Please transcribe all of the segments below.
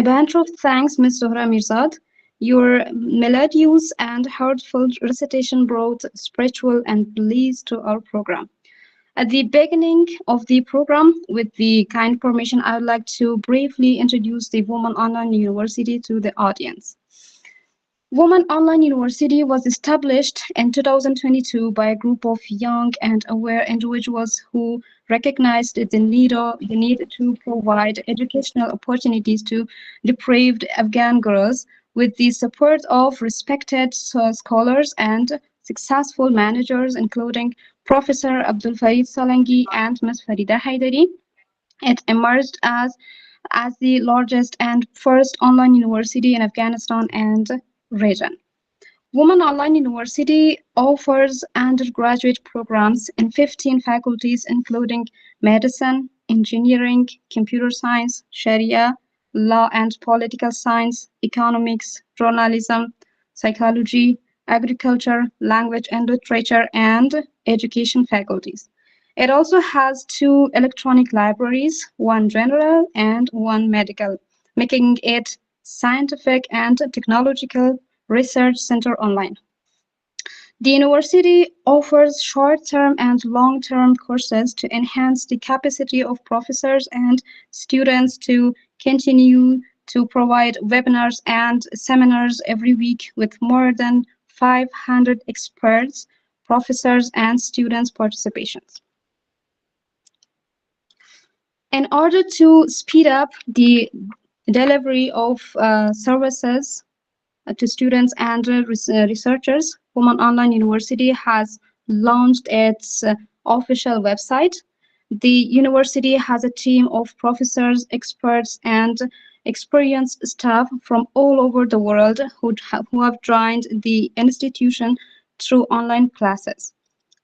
A bunch of thanks, Ms. Zohra Mirzad. Your melodious and heartfelt recitation brought spiritual and bliss to our program. At the beginning of the program, with the kind permission, I would like to briefly introduce the Women Online University to the audience. Women Online University was established in 2022 by a group of young and aware individuals who recognized the need to provide educational opportunities to deprived Afghan girls with the support of respected scholars and successful managers, including Professor Abdul Farid Salangi and Ms. Farida Haidari. It emerged as the largest and first online university in Afghanistan and region. Women Online University offers undergraduate programs in 15 faculties, including medicine, engineering, computer science, Sharia, law and political science, economics, journalism, psychology, agriculture, language and literature, and education faculties. It also has two electronic libraries, one general and one medical, making it scientific and technological research center online. The university offers short-term and long-term courses to enhance the capacity of professors and students to continue to provide webinars and seminars every week with more than 500 experts, professors, and students' participations. In order to speed up the delivery of services to students and researchers, Women Online University has launched its official website. The university has a team of professors, experts, and experienced staff from all over the world who have joined the institution through online classes.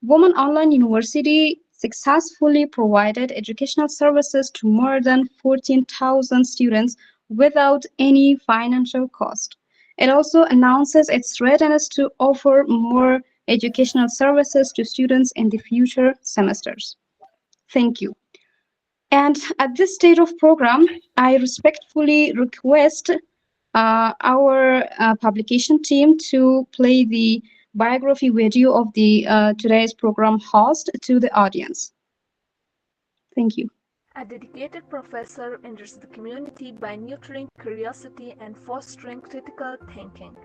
Women Online University successfully provided educational services to more than 14,000 students without any financial cost. It also announces its readiness to offer more educational services to students in the future semesters. Thank you. And at this stage of program, I respectfully request our publication team to play the biography video of the today's program host to the audience. Thank you. A dedicated professor enters the community by nurturing curiosity and fostering critical thinking.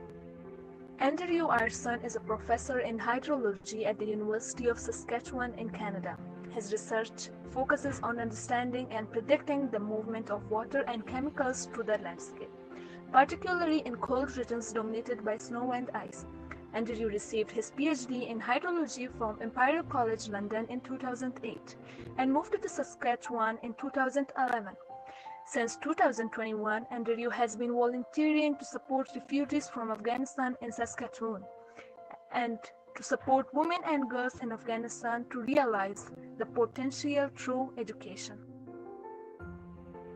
Andrew Arson is a professor in hydrology at the University of Saskatchewan in Canada. His research focuses on understanding and predicting the movement of water and chemicals through the landscape, particularly in cold regions dominated by snow and ice. Andrew received his PhD in hydrology from Imperial College London in 2008 and moved to Saskatchewan in 2011. Since 2021, Andrew has been volunteering to support refugees from Afghanistan in Saskatchewan and to support women and girls in Afghanistan to realize the potential through education.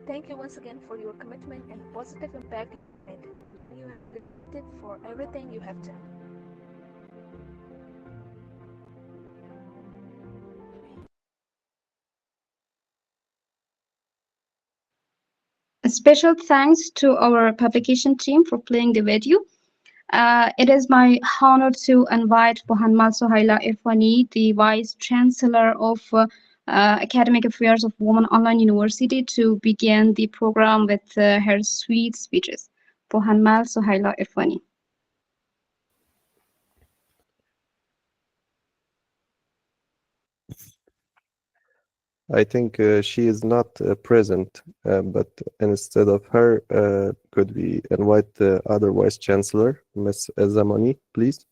Thank you once again for your commitment and positive impact you have dedicated for everything you have done. A special thanks to our publication team for playing the video. It is my honor to invite Pohanmal Sohaila Irfani, the Vice Chancellor of Academic Affairs of Women Online University, to begin the program with her sweet speeches. Pohanmal Sohaila Irfani. I think she is not present, but instead of her, could we invite the other Vice Chancellor, Ms. Zamani, please?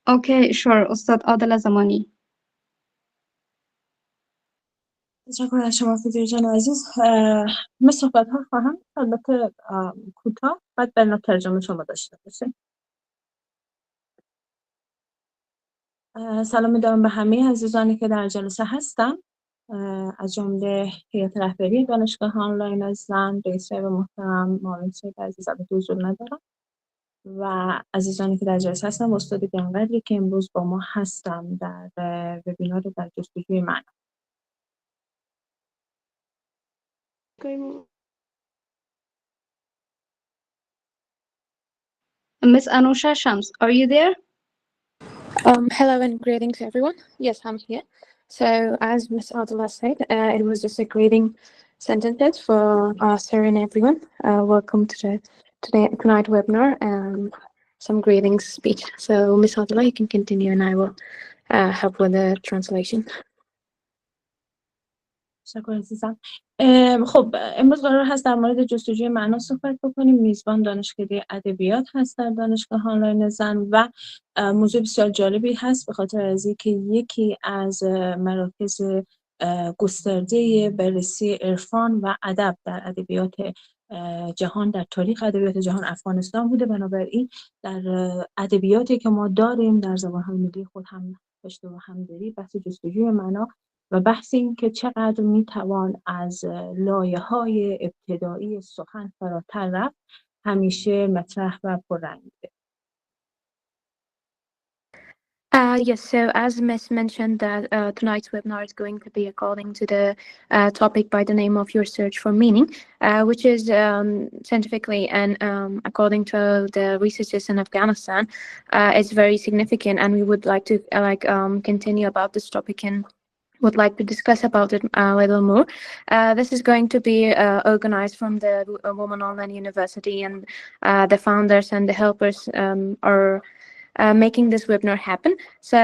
Okay, sure, Ustad Adela Zamani. تشکر از شما فیزیو جان عزیز. من صحبت ها خواهم البته کوتاه بعد برنامه ترجمه شما داشته باشیم. سلام می‌دارم به همه عزیزانی که در جلسه هستن، از جمله هیئت رهبری دانشگاه آنلاین عزیزان، رئیس و محترم معاون سید عزیز البته حضور ندارم و عزیزانی که در جلسه هستن و استاد گرانقدری که امروز با ما هستن در وبینار در جستجوی معنا. Miss Anusha Shams, are you there? Hello and greetings, everyone. Yes, I'm here. So, as Ms. Adela said, it was just a greeting sentences for Sir and everyone. Welcome to tonight webinar and some greetings speech. So, Ms. Adela, you can continue, and I will help with the translation. شکر عزیزم. خب امروز قرار هست در مورد جستجوی معنا صحبت بکنیم. میزبان دانشکده ادبیات هست در دانشگاه آنلاین زن و موضوع بسیار جالبی هست به خاطر از اینکه یکی از مراکز گسترده بررسی عرفان و ادب در ادبیات جهان، در تاریخ ادبیات جهان افغانستان بوده. بنابراین در ادبیاتی که ما داریم در زبان‌های ملی خود هم داشته و هم داری بحث جستجوی معنا و بحث این که چقدر میتوان از لایه‌های ابتدایی سخن فراتر رفت همیشه مطرح و پررنگ بوده. Yes, so as Ms. mentioned that tonight's webinar is going to be according to the topic by the name of your search for meaning, which is scientifically and according to the researchers in Afghanistan, is very significant, and we would like to continue about this topic and would like to discuss about it a little more. This is going to be organized from the Women Online University, and the founders and the helpers are making this webinar happen. So,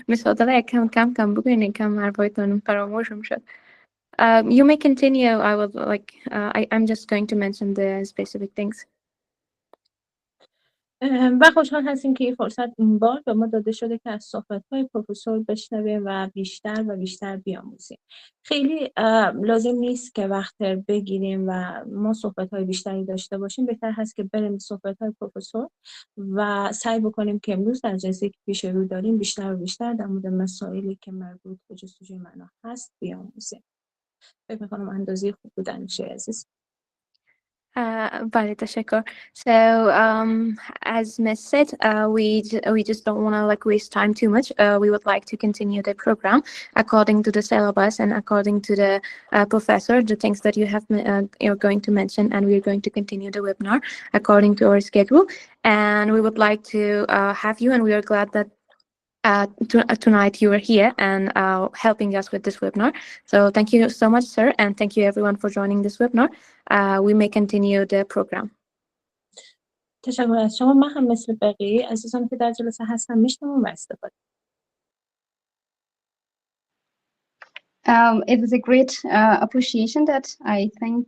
Ms. Odala, you may continue. I will I'm just going to mention the specific things. و خوشحال هستیم که این فرصت این بار به ما داده شده که از صحبت‌های پروفسور بشنویم و بیشتر بیاموزیم. خیلی لازم نیست که وقت بگیریم و ما صحبت‌های بیشتری داشته باشیم. بهتر هست که بریم صحبت‌های پروفسور و سعی بکنیم که امروز در جلسه‌ای که پیش رو داریم بیشتر در مورد مسائلی که مربوط به جستجوی معنا هست بیاموزیم. فکر می‌کنم اندازه خوب بودن میشه عزیز. Vale, tashakkur. So, as Ms. said, we just don't want to waste time too much. We would like to continue the program according to the syllabus and according to the professor, the things that you're going to mention, and we're going to continue the webinar according to our schedule. And we would like to have you, and we are glad that tonight you are here and helping us with this webinar. So thank you so much, sir, and thank you everyone for joining this webinar. We may continue the program. تشکر از شما. من هم مثل بقیه عزیزان که در جلسه هستم میشنوم و استفاده. It was a great appreciation that I thank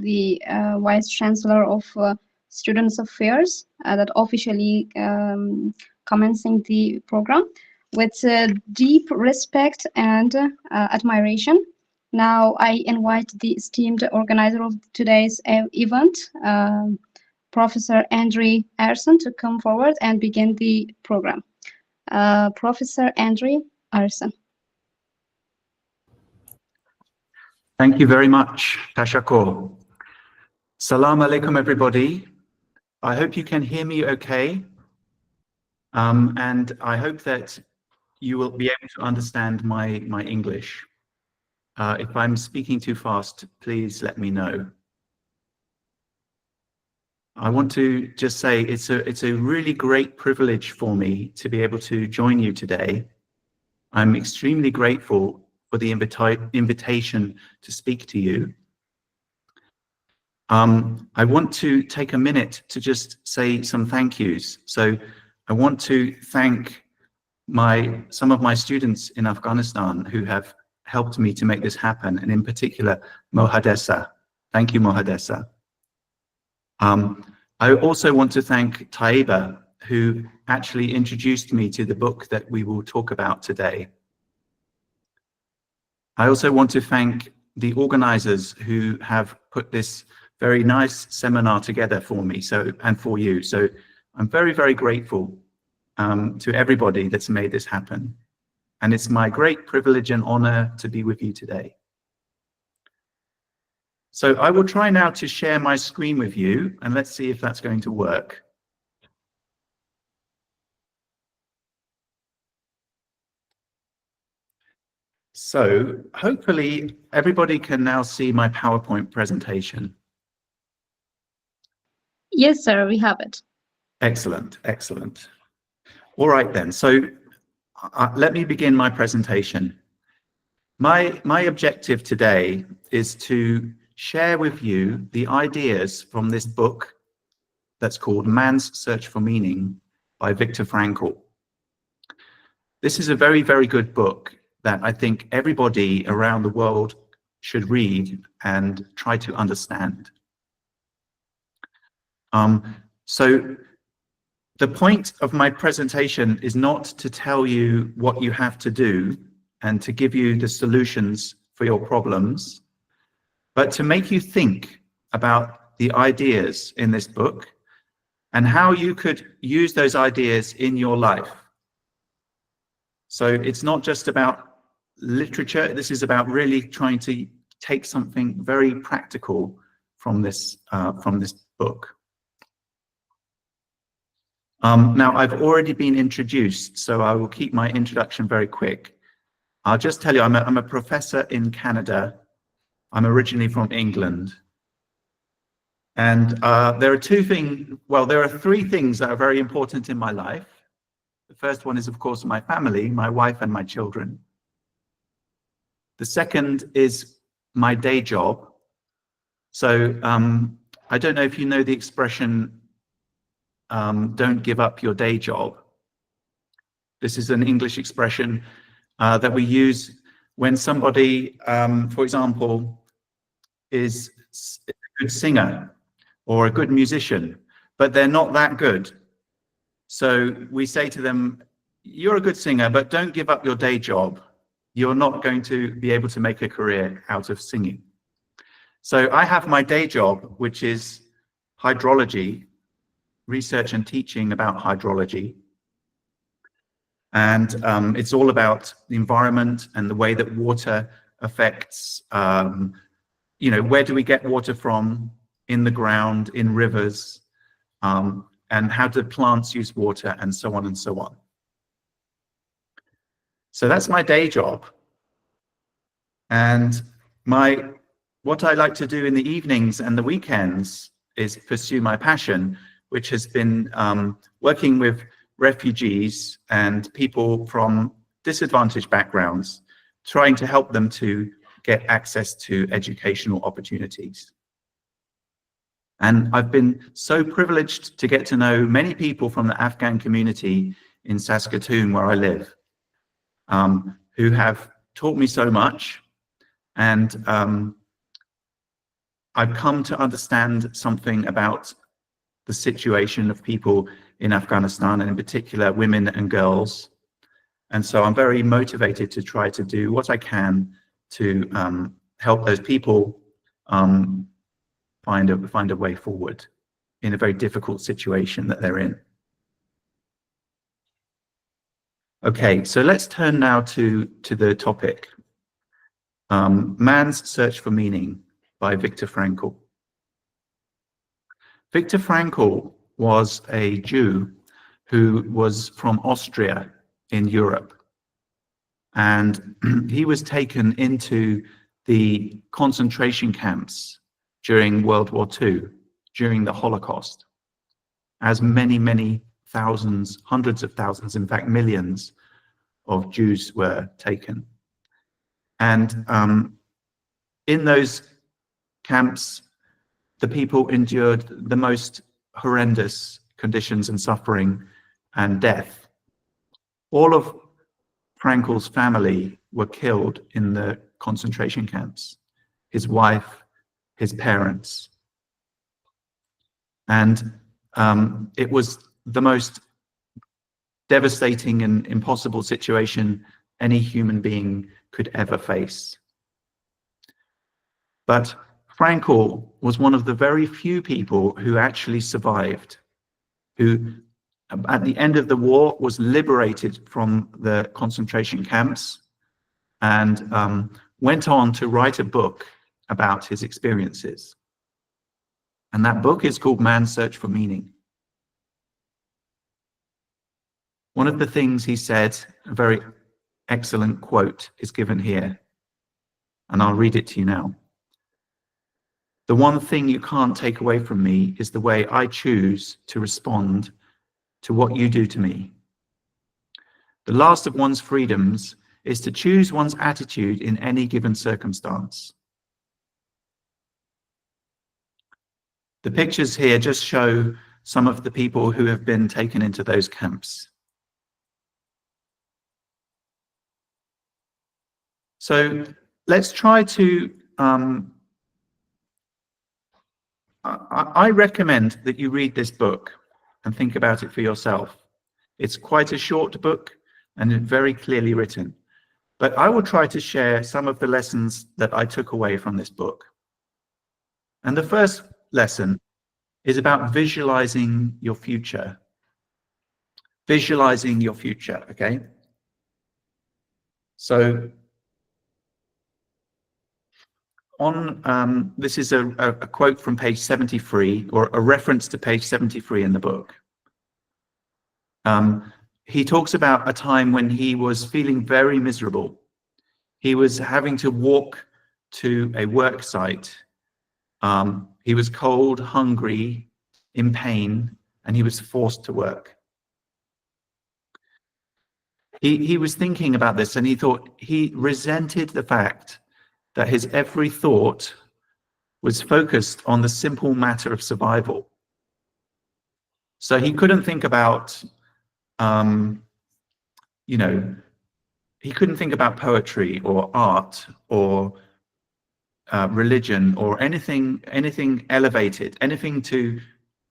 the Vice Chancellor of Students Affairs that officially commencing the program with deep respect and admiration. Now I invite the esteemed organizer of today's event, Professor Andre Arson, to come forward and begin the program. Professor Andre Arson. Thank you very much, Tashakkur. Salam alaikum, everybody. I hope you can hear me okay. And I hope that you will be able to understand my English. If I'm speaking too fast, please let me know. I want to just say it's a really great privilege for me to be able to join you today. I'm extremely grateful for the invitation to speak to you. I want to take a minute to just say some thank yous. So I want to thank some of my students in Afghanistan who have helped me to make this happen, and in particular, Mohadessa. Thank you, Mohadessa. I also want to thank Taiba, who actually introduced me to the book that we will talk about today. I also want to thank the organizers who have put this very nice seminar together for me and for you. So I'm very, very grateful to everybody that's made this happen. And it's my great privilege and honor to be with you today. So I will try now to share my screen with you, and let's see if that's going to work. So hopefully everybody can now see my PowerPoint presentation. Yes, sir, we have it. Excellent, excellent. All right then, so let me begin my presentation. My objective today is to share with you the ideas from this book that's called Man's Search for Meaning by Viktor Frankl. This is a very, very good book that I think everybody around the world should read and try to understand. So the point of my presentation is not to tell you what you have to do and to give you the solutions for your problems, but to make you think about the ideas in this book and how you could use those ideas in your life. So it's not just about literature, this is about really trying to take something very practical from this book. Now, I've already been introduced, so I will keep my introduction very quick. I'll just tell you, I'm a professor in Canada. I'm originally from England. And there are three things that are very important in my life. The first one is, of course, my family, my wife and my children. The second is my day job. So I don't know if you know the expression, don't give up your day job. This is an English expression that we use when somebody, for example, is a good singer or a good musician, but they're not that good. So we say to them, you're a good singer, but don't give up your day job. You're not going to be able to make a career out of singing. So I have my day job, which is hydrology, research and teaching about hydrology. And it's all about the environment and the way that water affects, where do we get water from, in the ground, in rivers, and how do plants use water, and so on and so on. So that's my day job. And what I like to do in the evenings and the weekends is pursue my passion, which has been working with refugees and people from disadvantaged backgrounds, trying to help them to get access to educational opportunities. And I've been so privileged to get to know many people from the Afghan community in Saskatoon, where I live, who have taught me so much. And I've come to understand something about the situation of people in Afghanistan, and in particular women and girls. And so I'm very motivated to try to do what I can to help those people find a way forward in a very difficult situation that they're in. Okay, so let's turn now to the topic. Man's Search for Meaning by Viktor Frankl. Viktor Frankl was a Jew who was from Austria in Europe. And he was taken into the concentration camps during World War II, during the Holocaust, as many, many thousands, hundreds of thousands, in fact, millions of Jews were taken. And in those camps, the people endured the most horrendous conditions and suffering and death. All of Frankl's family were killed in the concentration camps, his wife, his parents. And it was the most devastating and impossible situation any human being could ever face. But Frankl was one of the very few people who actually survived, who at the end of the war was liberated from the concentration camps and went on to write a book about his experiences. And that book is called Man's Search for Meaning. One of the things he said, a very excellent quote is given here, and I'll read it to you now. The one thing you can't take away from me is the way I choose to respond to what you do to me. The last of one's freedoms is to choose one's attitude in any given circumstance. The pictures here just show some of the people who have been taken into those camps. So let's try to, I recommend that you read this book and think about it for yourself. It's quite a short book and very clearly written, but I will try to share some of the lessons that I took away from this book. And the first lesson is about visualizing your future. Visualizing your future, okay? So on, this is a quote from page 73, or a reference to page 73 in the book. He talks about a time when he was feeling very miserable. He was having to walk to a work site. He was cold, hungry, in pain, and he was forced to work. He was thinking about this, and he thought he resented the fact that his every thought was focused on the simple matter of survival. So he couldn't think about, you know, he couldn't think about poetry or art or religion or anything elevated, anything to,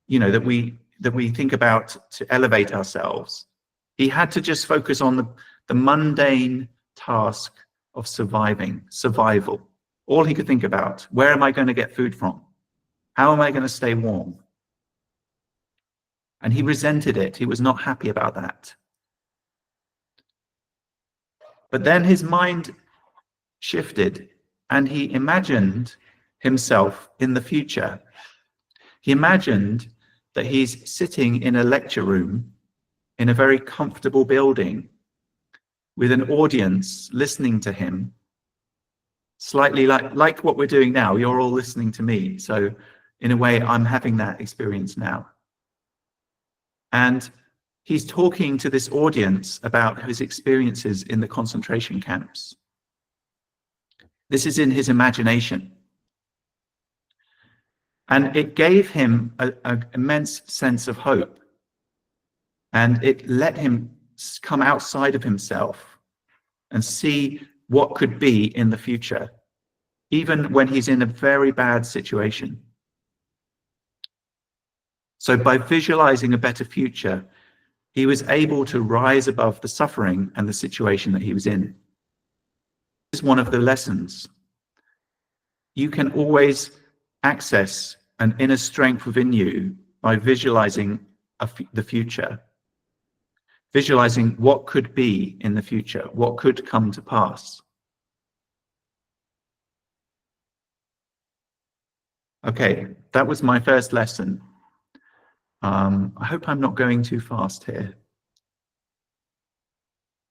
you know, that we think about to elevate ourselves. He had to just focus on the mundane task of survival. All he could think about: where am I going to get food from? How am I going to stay warm? And he resented it. He was not happy about that. But then his mind shifted, and he imagined himself in the future. He imagined that he's sitting in a lecture room in a very comfortable building with an audience listening to him, slightly like what we're doing now. You're all listening to me. So in a way, I'm having that experience now. And he's talking to this audience about his experiences in the concentration camps. This is in his imagination. And it gave him an immense sense of hope. And it let him come outside of himself and see what could be in the future, even when he's in a very bad situation. So by visualizing a better future, he was able to rise above the suffering and the situation that he was in. This is one of the lessons. You can always access an inner strength within you by visualizing the future. Visualizing what could be in the future, what could come to pass. Okay, that was my first lesson. I hope I'm not going too fast here.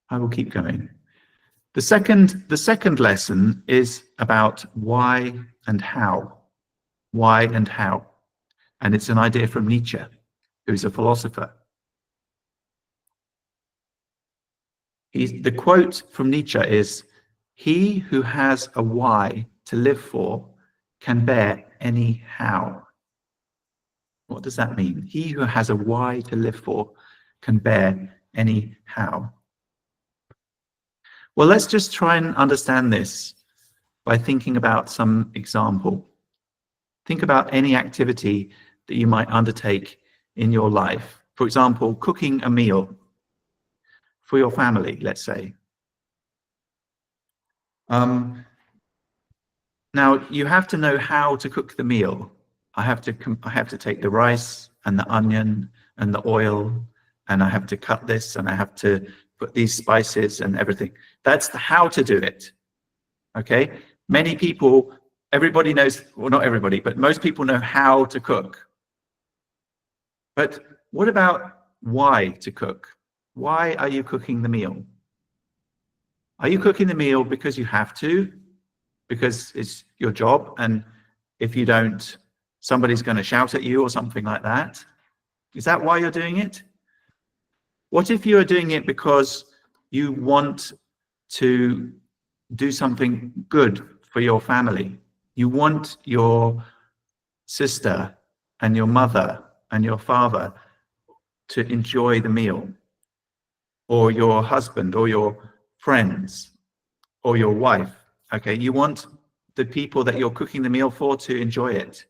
I will keep going. The second lesson is about why and how. Why and how. And it's an idea from Nietzsche, who's a philosopher. The quote from Nietzsche is, "He who has a why to live for can bear any how." What does that mean? He who has a why to live for can bear any how. Well, let's just try and understand this by thinking about some example. Think about any activity that you might undertake in your life. For example, cooking a meal for your family, let's say. Now, you have to know how to cook the meal. I have to take the rice and the onion and the oil, and I have to cut this, and I have to put these spices and everything. That's the how to do it. Okay? Many people, everybody knows, well, not everybody, but most people know how to cook. But what about why to cook? Why are you cooking the meal? Are you cooking the meal because you have to, because it's your job, and if you don't, somebody's going to shout at you or something like that? Is that why you're doing it? What if you are doing it because you want to do something good for your family? You want your sister and your mother and your father to enjoy the meal, or your husband or your friends or your wife. Okay, you want the people that you're cooking the meal for to enjoy it.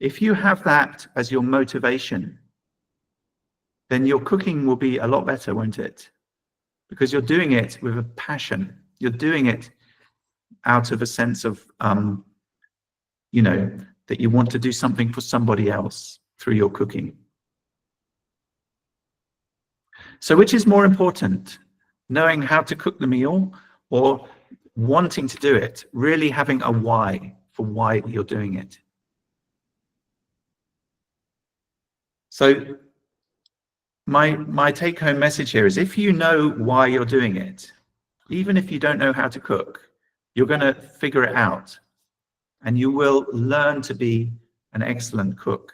If you have that as your motivation, then your cooking will be a lot better, won't it? Because you're doing it with a passion. You're doing it out of a sense of, you know, that you want to do something for somebody else through your cooking. So which is more important, knowing how to cook the meal or wanting to do it, really having a why for why you're doing it? So my take-home message here is, if you know why you're doing it, even if you don't know how to cook, you're going to figure it out, and you will learn to be an excellent cook.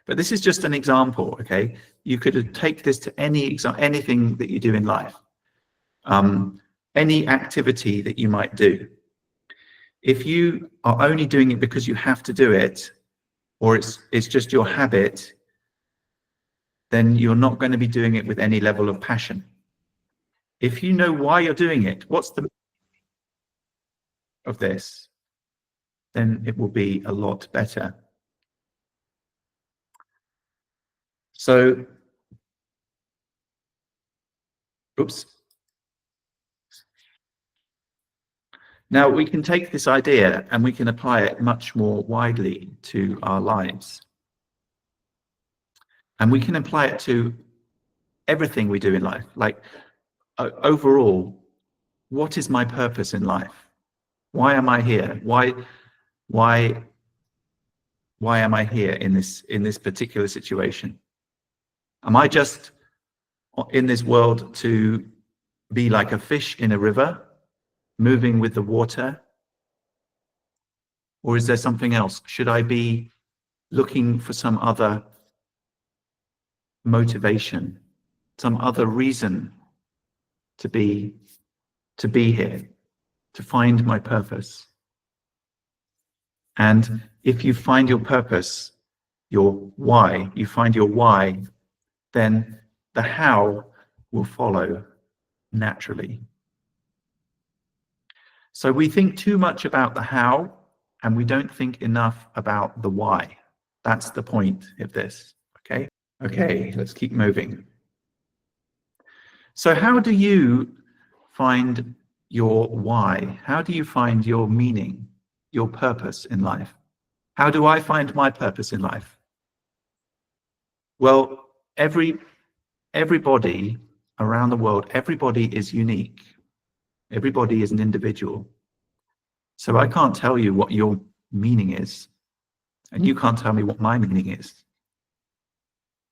But this is just an example, okay? You could take this to anything that you do in life, any activity that you might do. If you are only doing it because you have to do it, or it's just your habit, then you're not going to be doing it with any level of passion. If you know why you're doing it, what's the of this, then it will be a lot better. So, oops. Now we can take this idea and we can apply it much more widely to our lives. And we can apply it to everything we do in life. Like, overall, what is my purpose in life? Why am I here? Why am I here in this particular situation? Am I just in this world to be like a fish in a river, moving with the water? Or is there something else? Should I be looking for some other motivation, some other reason to be here, to find my purpose? And if you find your purpose, your why, you find your why, then the how will follow naturally. So we think too much about the how, and we don't think enough about the why. That's the point of this, okay? Okay, let's keep moving. So how do you find your why? How do you find your meaning, your purpose in life? How do I find my purpose in life? Well, everybody around the world, everybody is unique. Everybody is an individual. So I can't tell you what your meaning is, and you can't tell me what my meaning is.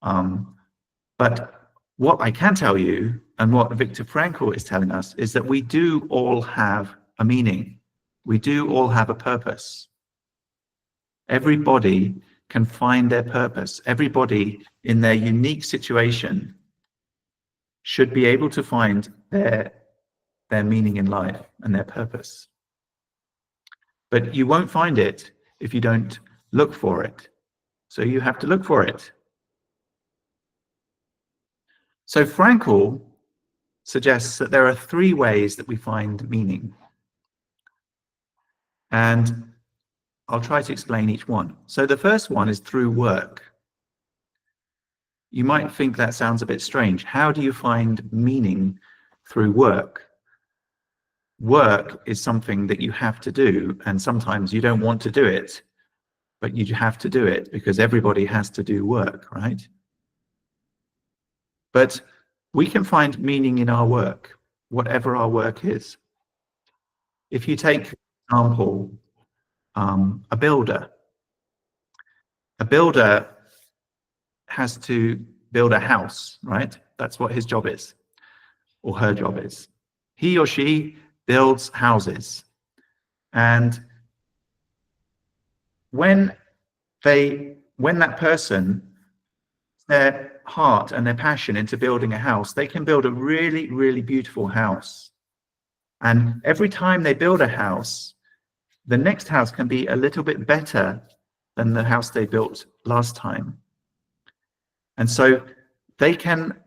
But what I can tell you, and what Viktor Frankl is telling us, is that we do all have a meaning. We do all have a purpose. Everybody can find their purpose. Everybody in their unique situation should be able to find their meaning in life and their purpose. But you won't find it if you don't look for it. So you have to look for it. So Frankl suggests that there are 3 ways that we find meaning. And I'll try to explain each one. So the first one is through work. You might think that sounds a bit strange. How do you find meaning through work? Work is something that you have to do, and sometimes you don't want to do it, but you have to do it because everybody has to do work, right? But we can find meaning in our work, whatever our work is. If you take, for example, a builder has to build a house, right? That's what his job is. or her job is. He or she builds houses. And when that person, their heart and their passion into building a house, they can build a really, really beautiful house. And every time they build a house, the next house can be a little bit better than the house they built last time. And so they can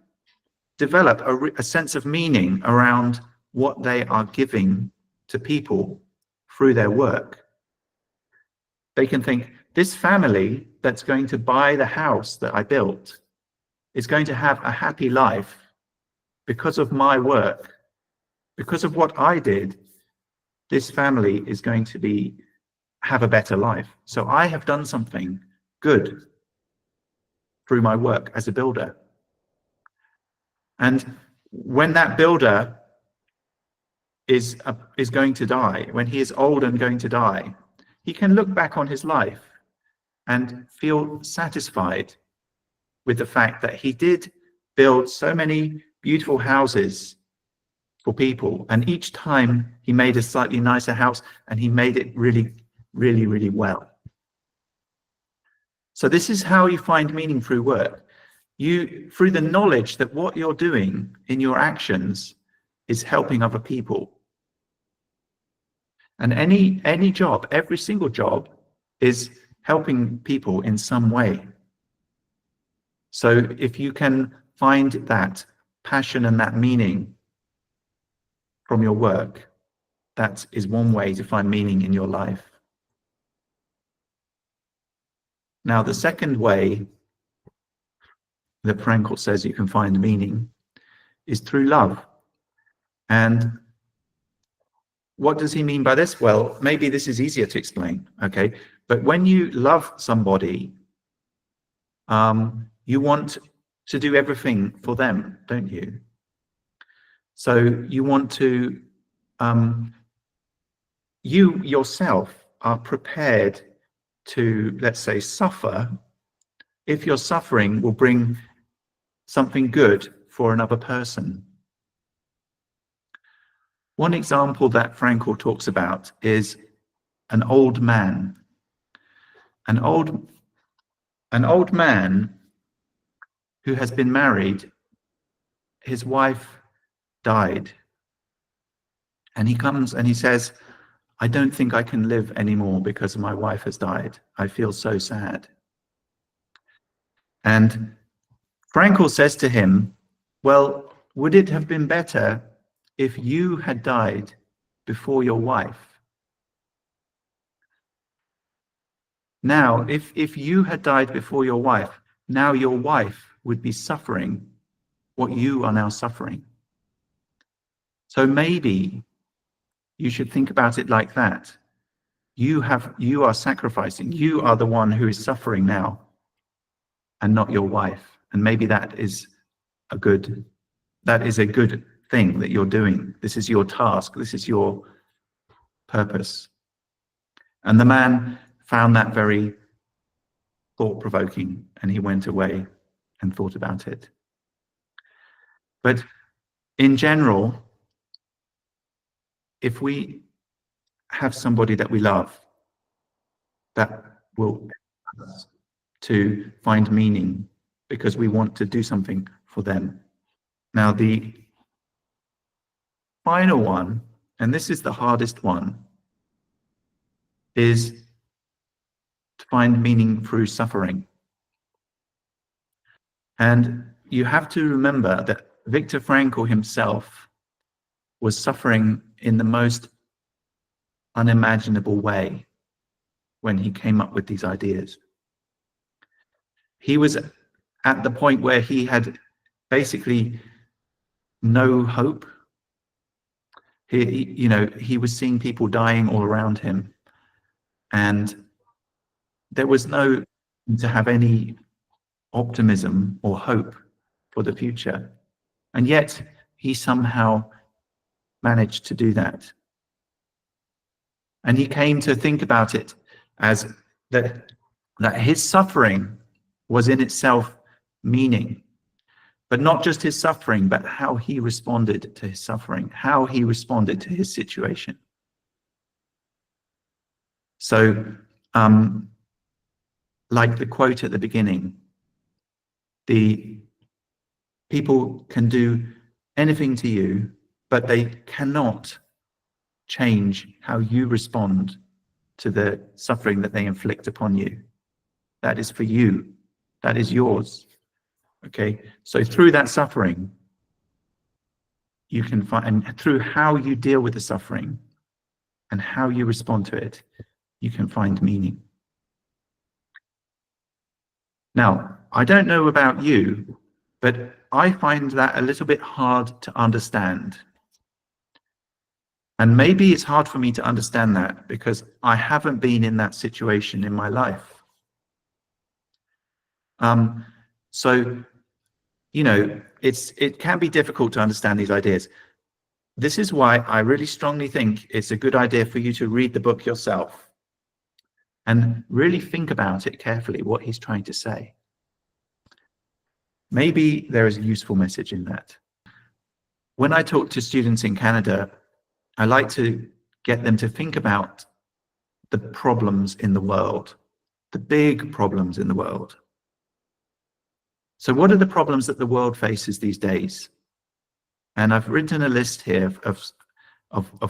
develop a sense of meaning around what they are giving to people through their work. They can think, this family that's going to buy the house that I built is going to have a happy life because of my work, because of what I did. This family is going to have a better life. So I have done something good through my work as a builder. And when that builder is going to die, when he is old and going to die, he can look back on his life and feel satisfied with the fact that he did build so many beautiful houses for people, and each time he made a slightly nicer house, and he made it really, really, really well. So this is how you find meaning through work. Through the knowledge that what you're doing in your actions is helping other people. And any job, every single job, is helping people in some way. So if you can find that passion and that meaning from your work, that is one way to find meaning in your life. Now, the second way that Frankl says you can find meaning is through love. And what does he mean by this? Well, maybe this is easier to explain, okay? But when you love somebody, you want to do everything for them, don't you? So you want to, you yourself are prepared to, let's say, suffer if your suffering will bring something good for another person. One example that Frankl talks about is an old man. An old man who has been married, his wife died. And he comes and he says, I don't think I can live anymore because my wife has died. I feel so sad. And Frankl says to him, well, would it have been better if you had died before your wife? Now, if you had died before your wife, now your wife would be suffering what you are now suffering. So maybe you should think about it like that. You are sacrificing. You are the one who is suffering now, and not your wife. And maybe that is a good thing that you're doing. This is your task. This is your purpose. And the man found that very thought-provoking, and he went away and thought about it. But in general, if we have somebody that we love, that will help us to find meaning because we want to do something for them. Now, the final one, and this is the hardest one, is to find meaning through suffering. And you have to remember that Viktor Frankl himself was suffering in the most unimaginable way when he came up with these ideas. He was at the point where he had basically no hope. He was seeing people dying all around him, and there was no to have any optimism or hope for the future. And yet he somehow managed to do that. And he came to think about it as that his suffering was in itself meaning. but not just his suffering, but how he responded to his suffering, how he responded to his situation. So, like the quote at the beginning, the people can do anything to you, but they cannot change how you respond to the suffering that they inflict upon you. That is for you. That is yours. Okay, so through that suffering, you can find, and through how you deal with the suffering and how you respond to it, you can find meaning. Now, I don't know about you, but I find that a little bit hard to understand. And maybe it's hard for me to understand that because I haven't been in that situation in my life. So, you know, it can be difficult to understand these ideas. This is why I really strongly think it's a good idea for you to read the book yourself and really think about it carefully, what he's trying to say. Maybe there is a useful message in that. When I talk to students in Canada, I like to get them to think about the problems in the world, the big problems in the world. So what are the problems that the world faces these days? And I've written a list here of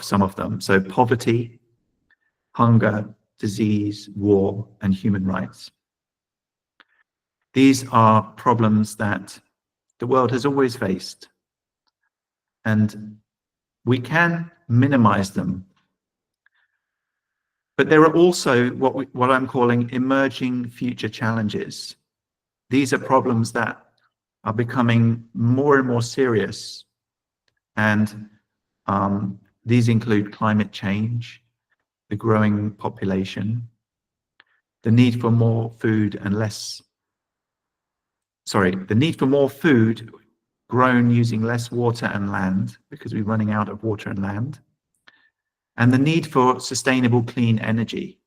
some of them. So poverty, hunger, disease, war, and human rights. These are problems that the world has always faced. And we can minimize them. But there are also what I'm calling emerging future challenges. These are problems that are becoming more and more serious. And these include climate change, the growing population, the need for more food and the need for more food grown using less water and land, because we're running out of water and land, and the need for sustainable clean energy.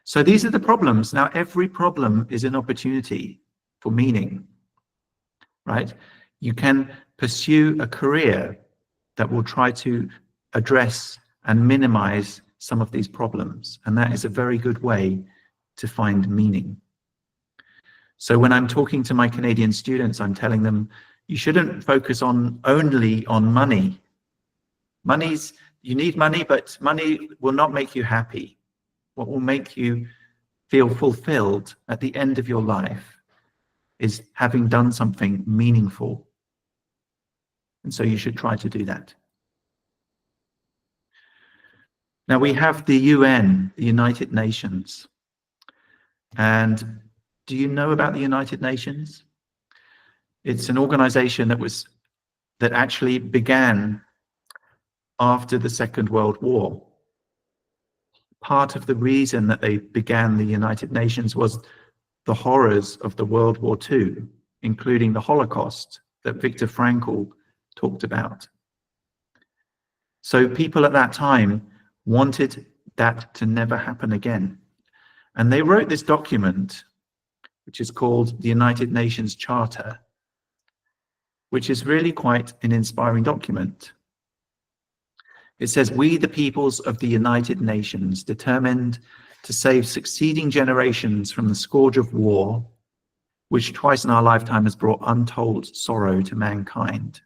So these are the problems. Now, every problem is an opportunity for meaning, right? You can pursue a career that will try to address and minimize some of these problems, and that is a very good way to find meaning. So when I'm talking to my Canadian students, I'm telling them, you shouldn't focus only on money. You need money, but money will not make you happy. What will make you feel fulfilled at the end of your life is having done something meaningful. And so you should try to do that. Now we have the UN, the United Nations. And do you know about the United Nations? It's an organization that actually began after the Second World War. Part of the reason that they began the United Nations was the horrors of the World War II, including the Holocaust that Viktor Frankl talked about. So people at that time wanted that to never happen again. And they wrote this document, which is called the United Nations Charter, which is really quite an inspiring document. It says, "We, the peoples of the United Nations, determined to save succeeding generations from the scourge of war, which twice in our lifetime has brought untold sorrow to mankind,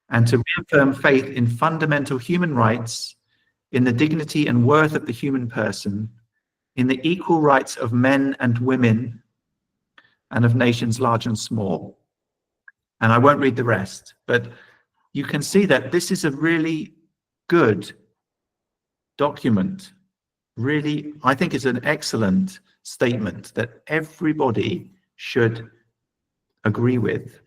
and to reaffirm faith in fundamental human rights, in the dignity and worth of the human person, in the equal rights of men and women, and of nations large and small." And I won't read the rest, but you can see that this is a really good document. Really, I think it's an excellent statement that everybody should agree with.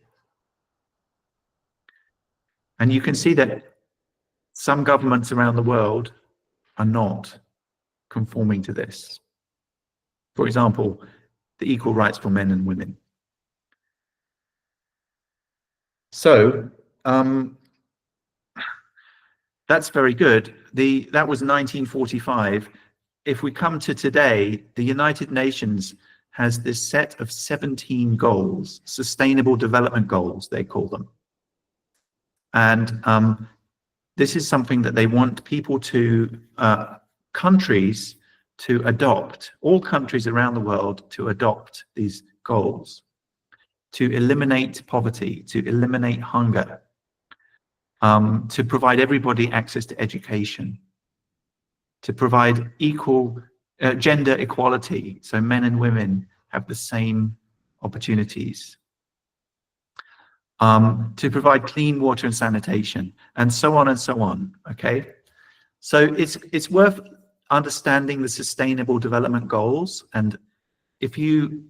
And you can see that some governments around the world are not conforming to this. For example, the equal rights for men and women. So that's very good. That was 1945. If we come to today, the United Nations has this set of 17 goals, sustainable development goals, they call them. And this is something that they want people to, countries to adopt, all countries around the world to adopt these goals, to eliminate poverty, to eliminate hunger, to provide everybody access to education, to provide equal gender equality, so men and women have the same opportunities, to provide clean water and sanitation, and so on and so on. Okay, so it's worth understanding the sustainable development goals, and if you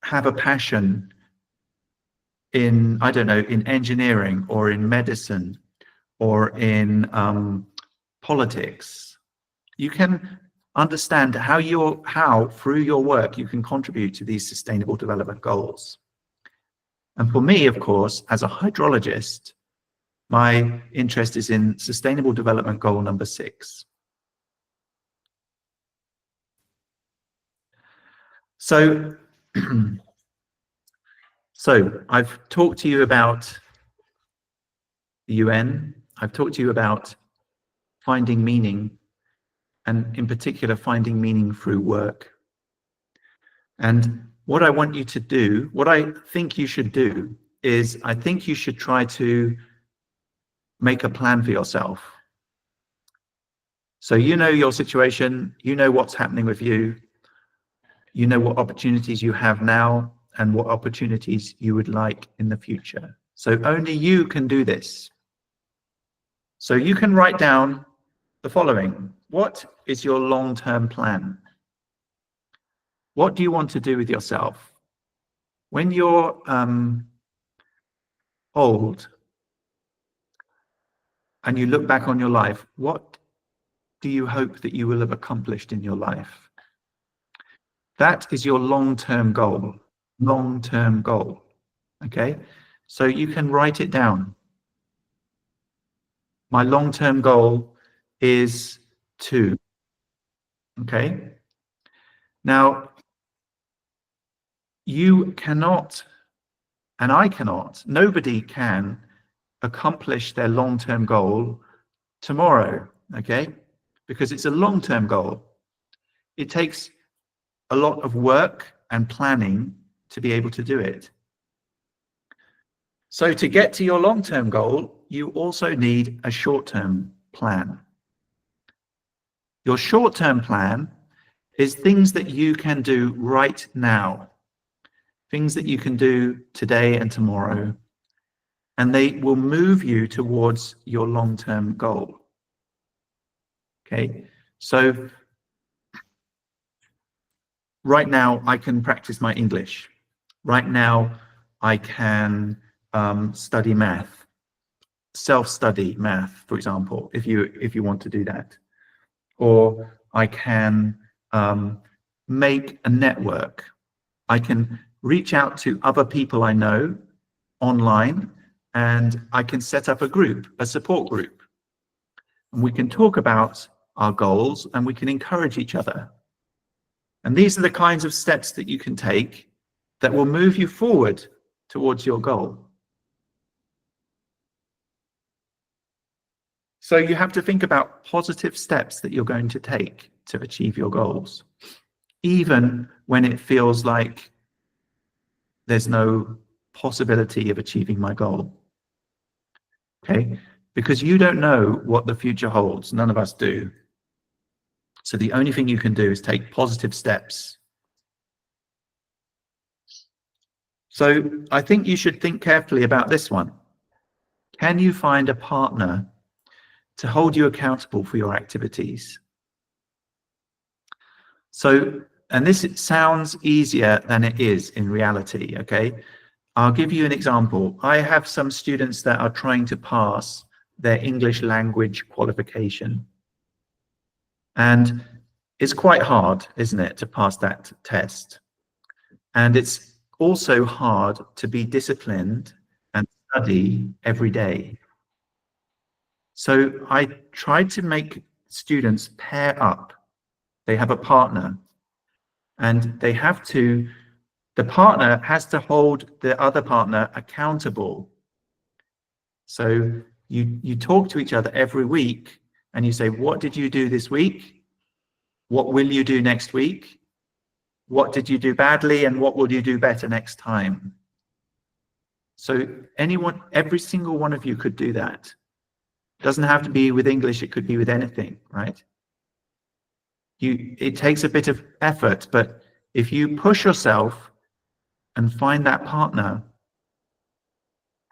have a passion in, I don't know, in engineering or in medicine or in politics, you can understand how through your work you can contribute to these sustainable development goals. And for me, of course, as a hydrologist, my interest is in sustainable development goal number 6. So, I've talked to you about the UN. I've talked to you about finding meaning, and in particular, finding meaning through work. And what I want you to do, what I think you should do, is I think you should try to make a plan for yourself. So you know your situation, you know what's happening with you, you know what opportunities you have now and what opportunities you would like in the future. So only you can do this. So you can write down the following. What is your long-term plan? What do you want to do with yourself? When you're old and you look back on your life, what do you hope that you will have accomplished in your life? That is your long-term goal. Long-term goal. Okay? So you can write it down. My long-term goal is to. Okay? Now, you cannot, and I cannot, nobody can accomplish their long-term goal tomorrow, okay? Because it's a long-term goal. It takes a lot of work and planning to be able to do it. So to get to your long-term goal, you also need a short-term plan. Your short-term plan is things that you can do right now, things that you can do today and tomorrow, and they will move you towards your long-term goal. Okay, so right now I can practice my English. Right now I can study math, self-study math, for example, if you want to do that. Or I can make a network. I can reach out to other people I know online, and I can set up a group, a support group. And we can talk about our goals and we can encourage each other. And these are the kinds of steps that you can take that will move you forward towards your goal. So you have to think about positive steps that you're going to take to achieve your goals, even when it feels like there's no possibility of achieving my goal. Okay? Because you don't know what the future holds. None of us do. So the only thing you can do is take positive steps. So I think you should think carefully about this one. Can you find a partner to hold you accountable for your activities? So, and this sounds easier than it is in reality, okay? I'll give you an example. I have some students that are trying to pass their English language qualification. And it's quite hard, isn't it, to pass that test? And it's also hard to be disciplined and study every day. So I tried to make students pair up. They have a partner. And they have to, the partner has to hold the other partner accountable. So you talk to each other every week and you say, what did you do this week? What will you do next week? What did you do badly and what will you do better next time? So anyone, every single one of you could do that. It doesn't have to be with English, it could be with anything, right? It takes a bit of effort, but if you push yourself and find that partner,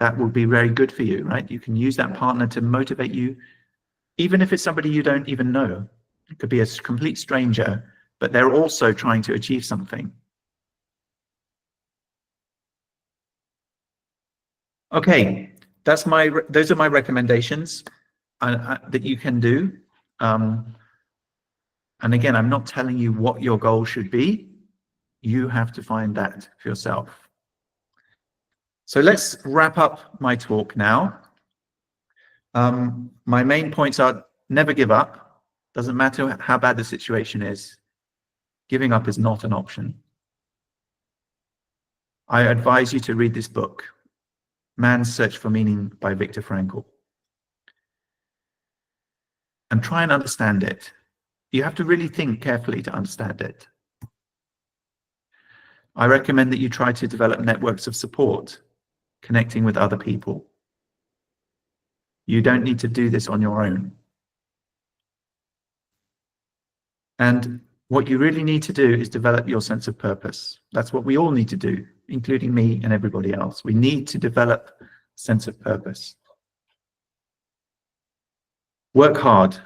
that will be very good for you, right? You can use that partner to motivate you, even if it's somebody you don't even know. It could be a complete stranger, but they're also trying to achieve something. Okay, those are my recommendations that you can do. And again, I'm not telling you what your goal should be. You have to find that for yourself. So let's wrap up my talk now. My main points are: never give up. Doesn't matter how bad the situation is. Giving up is not an option. I advise you to read this book, Man's Search for Meaning by Viktor Frankl, and try and understand it. You have to really think carefully to understand it. I recommend that you try to develop networks of support, connecting with other people. You don't need to do this on your own. And what you really need to do is develop your sense of purpose. That's what we all need to do, including me and everybody else. We need to develop a sense of purpose. Work hard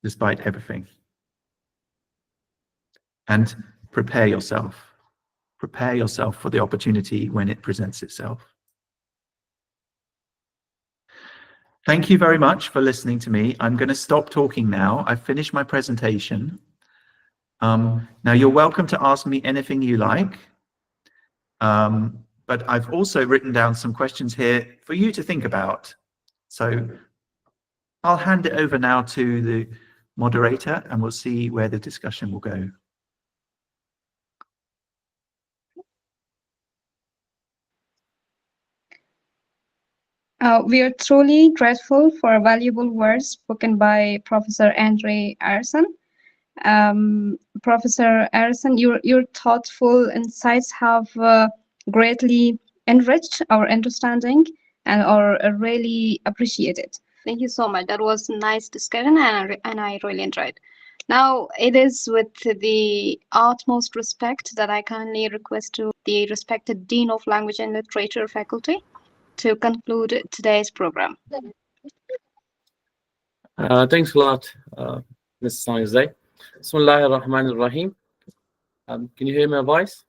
despite everything. And prepare yourself. Prepare yourself for the opportunity when it presents itself. Thank you very much for listening to me. I'm going to stop talking now. I've finished my presentation. Now you're welcome to ask me anything you like. But I've also written down some questions here for you to think about. So I'll hand it over now to the moderator and we'll see where the discussion will go. We are truly grateful for valuable words spoken by Professor Andre Arison. Professor Arison, your thoughtful insights have greatly enriched our understanding and are really appreciated. Thank you so much. That was a nice discussion and I really enjoyed. Now, it is with the utmost respect that I kindly request to the respected Dean of Language and Literature faculty to conclude today's program. Thanks a lot, Ms. Sanizay. Bismillahir Rahmanir Rahim. Can you hear my voice?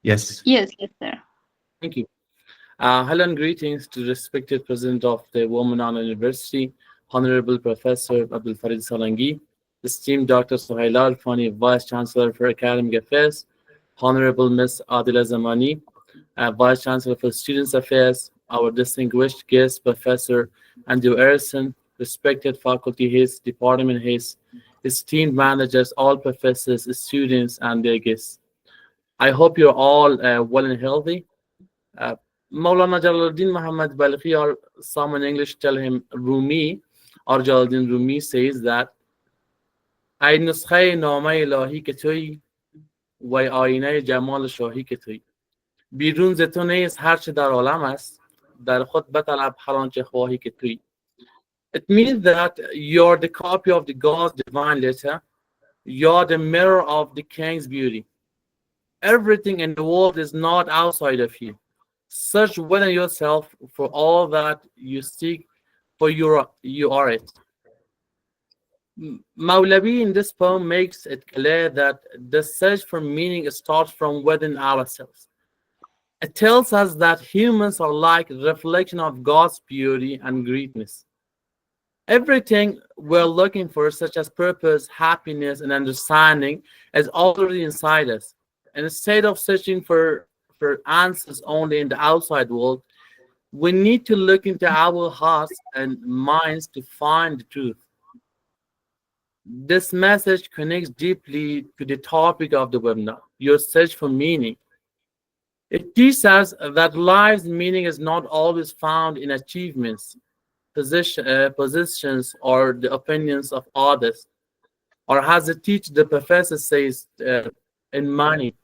Yes. Yes, sir. Thank you. Hello and greetings to the respected President of the Women Honor University, Honorable Professor Abdul Farid Salangi, esteemed Dr. Suhaila Alfani, Vice Chancellor for Academic Affairs, Honorable Ms. Adila Zamani, Vice Chancellor for Students Affairs, our distinguished guest, Professor Andrew Arison, respected faculty heads, department heads, esteemed managers, all professors, students, and their guests. I hope you're all well and healthy. Maulana Jalaluddin Muhammad Balkhi, or some in English tell him Rumi, or Jalaluddin Rumi says that "Ay nuskhay nama ilahi ke toyi, wa ayine jamal shahi ke toyi." بیرون ز تو نیست هر چه در عالم است در خود بطلب هر آنچه خواهی که تویی. It means that you're the copy of the God's divine letter. You're the mirror of the King's beauty. Everything in the world is not outside of you. Search within yourself for all that you seek, for you are it. Maulavi in this poem makes it clear that the search for meaning starts from within ourselves. It tells us that humans are like a reflection of God's beauty and greatness. Everything we're looking for, such as purpose, happiness, and understanding, is already inside us. And instead of searching for answers only in the outside world, we need to look into our hearts and minds to find the truth. This message connects deeply to the topic of the webinar, your search for meaning. It teaches us that life's meaning is not always found in achievements, positions, or the opinions of others, or as the professor says, in money.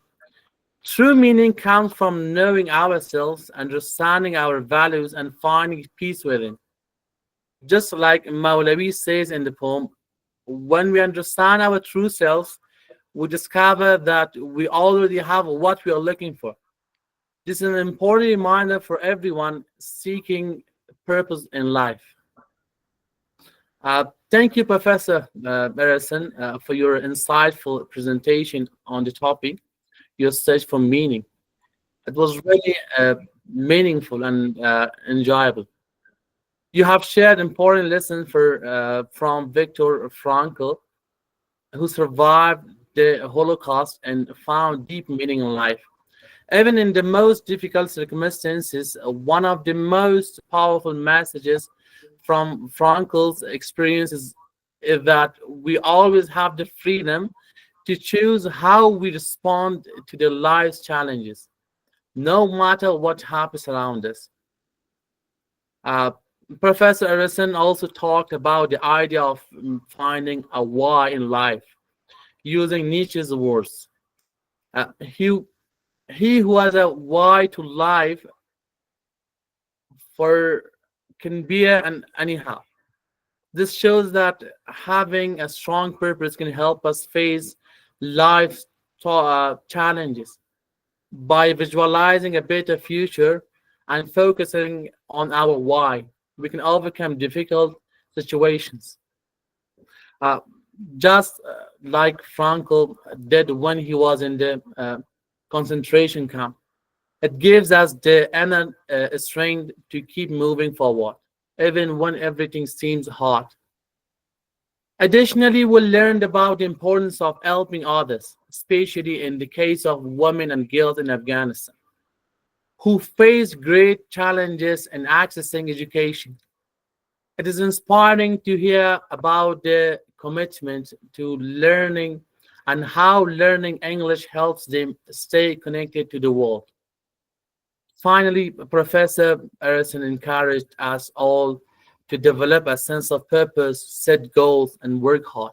True meaning comes from knowing ourselves, understanding our values, and finding peace within. Just like Maulavi says in the poem, when we understand our true selves, we discover that we already have what we are looking for. This is an important reminder for everyone seeking purpose in life. Thank you, Professor Harrison, for your insightful presentation on the topic, your search for meaning. It was really meaningful and enjoyable. You have shared important lessons from Viktor Frankl, who survived the Holocaust and found deep meaning in life. Even in the most difficult circumstances, one of the most powerful messages from Frankl's experiences is that we always have the freedom to choose how we respond to the life's challenges, no matter what happens around us. Professor Harrison also talked about the idea of finding a why in life, using Nietzsche's words. He who has a why to life can bear an anyhow. This shows that having a strong purpose can help us face life's challenges. By visualizing a better future and focusing on our why, we can overcome difficult situations. Just like Frankl did when he was in the concentration camp. It gives us the inner strength to keep moving forward, even when everything seems hard. Additionally, we learned about the importance of helping others, especially in the case of women and girls in Afghanistan, who face great challenges in accessing education. It is inspiring to hear about the commitment to learning and how learning English helps them stay connected to the world. Finally, Professor Harrison encouraged us all to develop a sense of purpose, set goals, and work hard.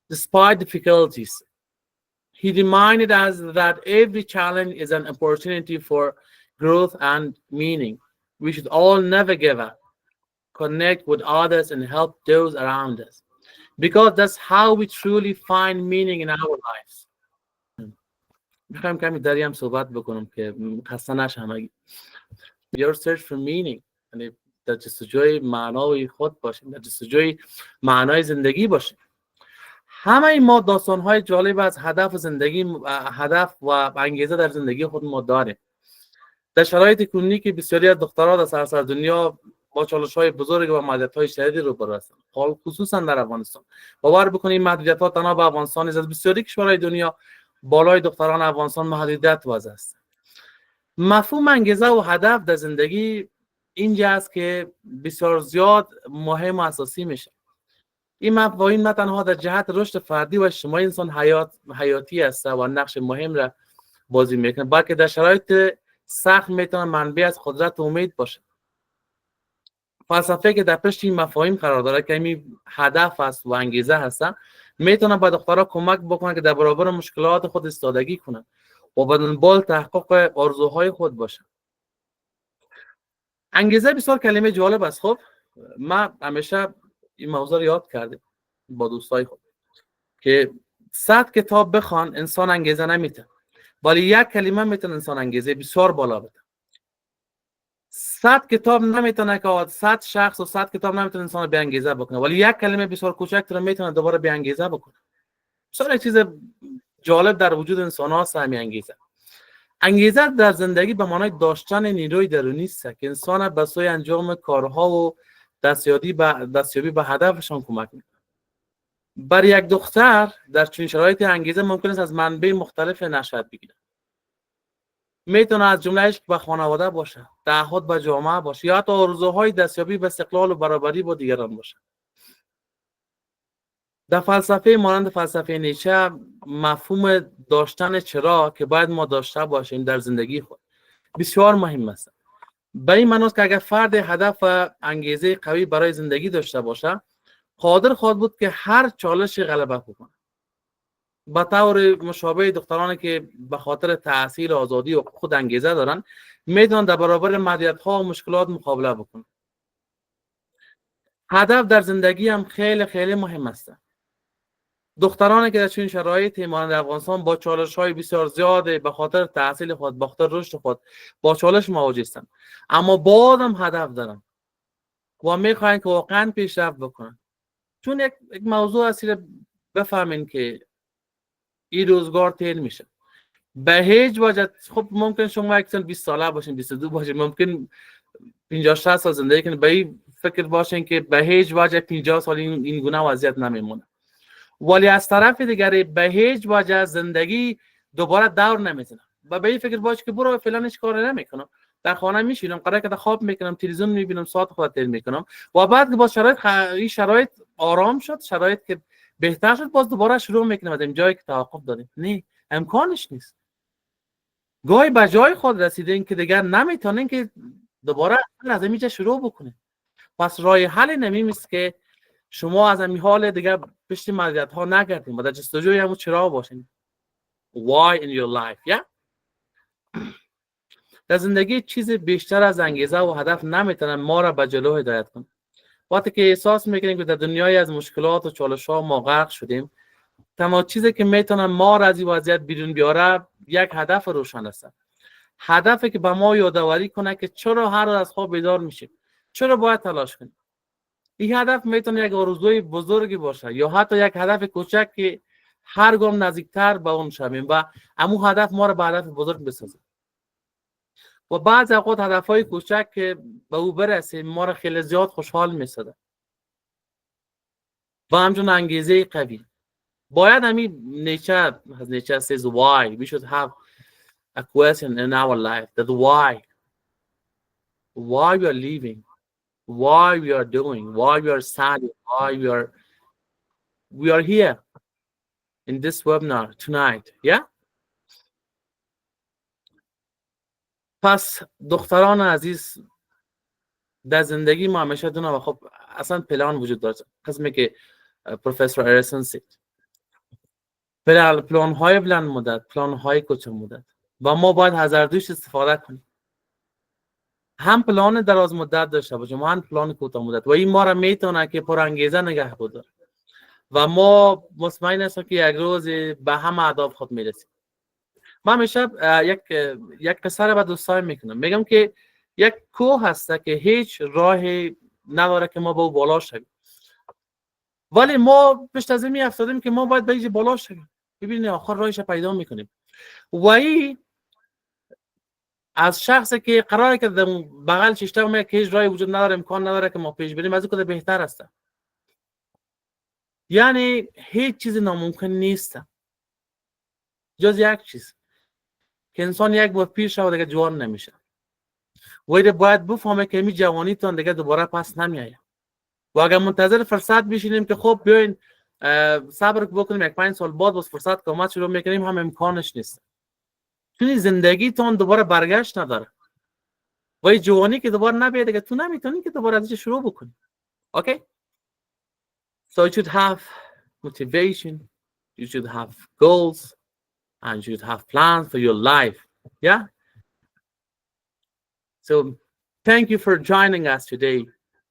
Despite difficulties, he reminded us that every challenge is an opportunity for growth and meaning. We should all never give up, connect with others, and help those around us, because that's how we truly find meaning in our lives. میخوایم کمی داری هم صحبت بکنم که خسته نشم. Your search for meaning، یعنی در جستجوی معنای خود باشیم، در جستجوی معنای زندگی باشیم. همه ما داستان‌های جالب از هدف زندگی، هدف و انگیزه در زندگی خود ما داریم. در شرایط کنونی که بسیاری از دخترها در سراسر دنیا با چالش‌های بزرگ و محدودیت‌های شدیدی روبرو هستند، خصوصا در افغانستان. باور بکنید محدودیت‌ها تنها به افغانستان نیست، از بسیاری کشورهای دنیا بالای دختران افغانستان محدودیت وضع است. مفهوم انگیزه و هدف در زندگی اینجا است که بسیار زیاد مهم و اساسی میشه. این مفاهیم نه تنها در جهت رشد فردی و اجتماعی انسان حیاتی است و نقش مهم را بازی میکنه، بلکه در شرایط سخت میتونه منبع از قدرت و امید باشه. فلسفه که در پشت این مفاهیم قرار داره که این هدف است و انگیزه هستن، میتونه به دخترها کمک بکنه که در برابر مشکلات خود ایستادگی کنن و به دنبال تحقق آرزوهای خود باشن. انگیزه بسیار کلمه جالب است. خب من همیشه این موضوع رو یاد کردم با دوستای خود که 100 کتاب بخوان انسان انگیزه نمیته، ولی یک کلمه میتونه انسان انگیزه بسیار بالا بده. 100 کتاب نمیتونه که 100 شخص و 100 کتاب نمیتونه انسان رو به انگیزه بکنه، ولی یک کلمه بسیار کوچک رو میتونه دوباره به انگیزه بکنه. بسیار چیز جالب در وجود انسان هاست همین انگیزه. انگیزه در زندگی به معنای داشتن نیروی درونی است که انسان به سوی انجام کارها و دستیابی به هدفشان کمک میکنه. برای یک دختر در چنین شرایطی انگیزه ممکن است از منابع مختلف نشأت بگیره. میتونه از جمله عشق به خانواده باشه، تعهد به جامعه باشه، یا حتی آرزوهای دستیابی به استقلال و برابری با دیگران باشه. در فلسفه مانند فلسفه نیچه مفهوم داشتن چرا که باید ما داشته باشیم در زندگی خود بسیار مهم است. به این معنی است که اگر فرد هدف و انگیزه قوی برای زندگی داشته باشه قادر خواهد بود که هر چالشی غلبه بکنه. به طور مشابه دخترانی که به خاطر تحصیل آزادی و خود انگیزه دارن میتونن در برابر محدودیت‌ها و مشکلات مقابله بکنن. هدف در زندگی هم خیلی خیلی مهم است. دخترانی که در چنین شرایطی مانند افغانستان با چالش‌های بسیار زیاد به خاطر تحصیل خود، به خاطر رشد خود با چالش مواجه هستند، اما بازم هدف دارن و میخواین که واقعا پیشرفت بکنن. چون یک موضوع اصلی بفهمین که این روزگار تیر میشه. به هیچ وجه خب ممکن شما یک سال 20 ساله باشین، 22 باشین، ممکن 50 60 سال زندگی کنین، به این فکر باشین که به هیچ وجه 50 سال این گونه وضعیت نمیمونه. ولی از طرف دیگری به هیچ وجه زندگی دوباره دور نمیزنه و به این فکر باش که برو فعلا هیچ کار نمیکنم، در خانه میشینم، قراره که خواب میکنم، تلویزیون میبینم، ساعت خود تیر میکنم و بعد که با این شرایط آرام شد، شرایط که بهتر شد، باز دوباره شروع میکنم از جایی که توقف داریم. نه، امکانش نیست. گاهی به جای خود رسیدین که دیگر نمیتونین که دوباره از اینجا شروع بکنین. پس راه حل نمیم است که شما از این حال دیگر پشت محدودیت ها نگردین و در جستجوی همون چرا باشین. Why in your life, yeah? در زندگی چیز بیشتر از انگیزه و هدف نمیتونه ما را به جلو هدایت کنه. وقتی که احساس میکنیم که در دنیای از مشکلات و چالش ها ما غرق شدیم، تنها چیزی که میتونه ما را از این وضعیت بیرون بیاره یک هدف روشن است. هدفی که به ما یادآوری کنه که چرا هر روز از خواب بیدار میشیم، چرا باید تلاش کنیم. این هدف میتونه یک آرزوی بزرگی باشه یا حتی یک هدف کوچک که هر گام نزدیکتر به اون شویم و همون هدف ما را به هدف بزرگ بسازه. و بعضی اوقات هدفهای کوچک که به او برسیم ما را خیلی زیاد خوشحال میسازه و همچون انگیزه قوی. باید همین نیچه says why we should have a question in our life, that why we are living, why we are doing, why we are studying, why we are here in this webinar tonight, yeah. پس دختران عزیز، در زندگی ما همیشه دونه و خب اصلا پلان وجود داره. قسمی که پروفسور اریسون سید پلان های بلند مدت، پلان های کوتاه مدت و ما باید هزار دوش استفاده کنیم. هم پلان دراز مدت داشته باشیم و هم پلان کوتاه مدت و این ما را میتونه که پر انگیزه نگه بداره و ما مطمئن هستم که یک روز به همه اهداف خود میرسیم. من همیشه یک قصه را به دوستان میکنم، میگم که یک کوه هست که هیچ راهی نداره که ما به او بالا شویم، ولی ما پشت از این میافتادیم که ما باید به اینجا بالا شویم. ببینید آخر راهش پیدا میکنیم و این از شخصی که قراره که در بغل ششته میگه که هیچ راهی وجود نداره، امکان نداره که ما پیش بریم، از این بهتر است. یعنی هیچ چیزی ناممکن نیست جز یک چیز، که انسان یک بار پیر شود دیگه جوان نمیشه و باید بفهمه که می جوانی تان دیگه دوباره پس نمیایه و اگر منتظر فرصت بشینیم که خب بیاین صبر بکنیم یک 5 سال بعد باز فرصت که اومد شروع میکنیم، هم امکانش نیست. چون زندگی تان دوباره برگشت نداره و این جوانی که دوباره نبیاد دیگه تو نمیتونی که دوباره ازش شروع بکنی. Okay? So you should have motivation, you should have goals, and you should have plans for your life. Yeah? So thank you for joining us today.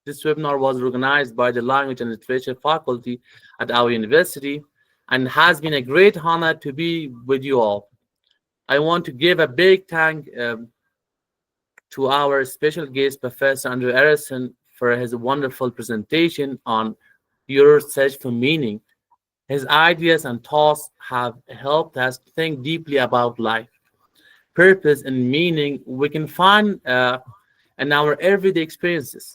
This webinar was organized by the Language and Literature faculty at our university and has been a great honor to be with you all. I want to give a big thank to our special guest, Professor Andrew Arison, for his wonderful presentation on your search for meaning. His ideas and thoughts have helped us think deeply about life, purpose, and meaning we can find in our everyday experiences.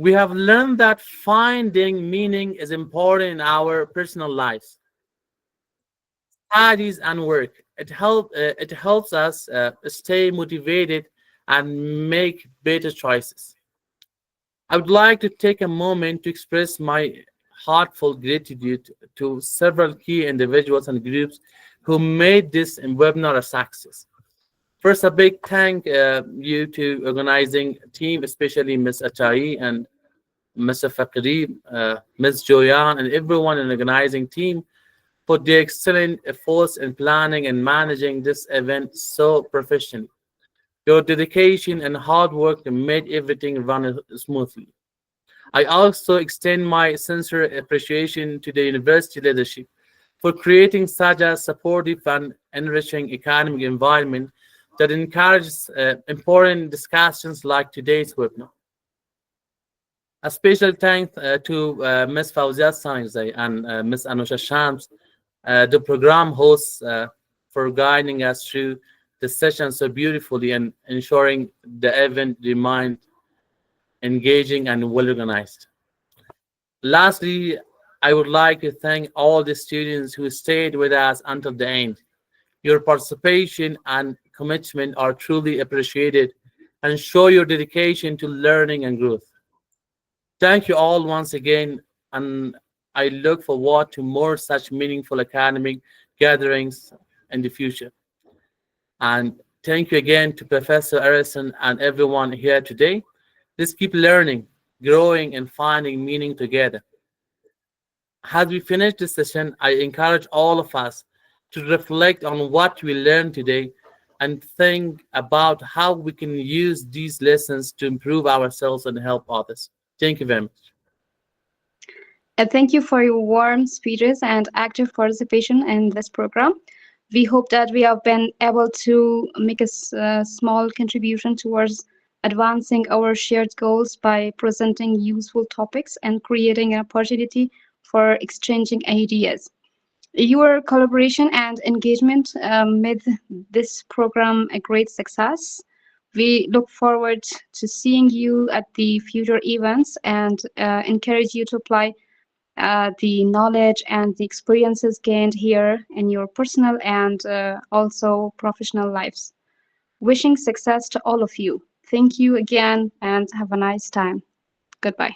We have learned that finding meaning is important in our personal lives, studies, and work. It helps us stay motivated and make better choices. I would like to take a moment to express my heartfelt gratitude to several key individuals and groups who made this webinar a success. First, a big thank you to organizing team, especially Ms. Atai and Mr. Fakri, Ms. Joyan, and everyone in the organizing team for their excellent efforts in planning and managing this event so professionally. Your dedication and hard work made everything run smoothly. I also extend my sincere appreciation to the university leadership for creating such a supportive and enriching academic environment that encourages important discussions like today's webinar. A special thanks to Ms. Fawzia Sanizai and Ms. Anusha Shams, the program hosts, for guiding us through the session so beautifully and ensuring the event remained engaging and well organized. Lastly, I would like to thank all the students who stayed with us until the end. Your participation and commitment are truly appreciated and show your dedication to learning and growth. Thank you all once again, and I look forward to more such meaningful academic gatherings in the future. And thank you again to Professor Harrison and everyone here today. Let's keep learning, growing, and finding meaning together. As we finish this session, I encourage all of us to reflect on what we learned today and think about how we can use these lessons to improve ourselves and help others. Thank you very much. Thank you for your warm speeches and active participation in this program. We hope that we have been able to make a small contribution towards advancing our shared goals by presenting useful topics and creating an opportunity for exchanging ideas. Your collaboration and engagement made this program a great success. We look forward to seeing you at the future events and encourage you to apply the knowledge and the experiences gained here in your personal and also professional lives. Wishing success to all of you. Thank you again and have a nice time. Goodbye.